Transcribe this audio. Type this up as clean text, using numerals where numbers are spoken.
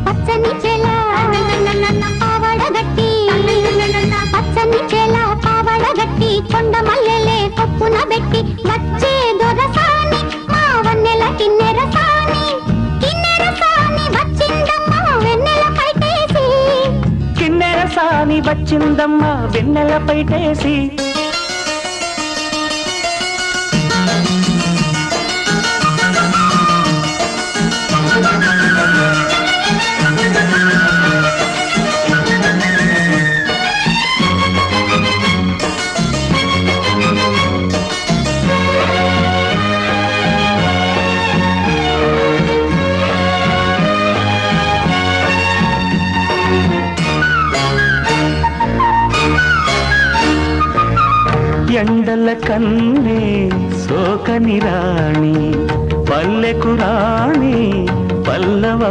పచ్చని చెల పావడగట్టి పచ్చని చెల పావడగట్టి కొండ మల్లెలే కొప్పున పెట్టి వచ్చే దొరసాని మా వన్నెల కిన్నెర సాని వచ్చిందమ్మా వెన్నెల పైటేసి కిన్నెర సాని వచ్చిందమ్మా వెన్నెల పైటేసి ఎండల కన్నే సోకని రాణి పల్లెకు రాణి పల్లవ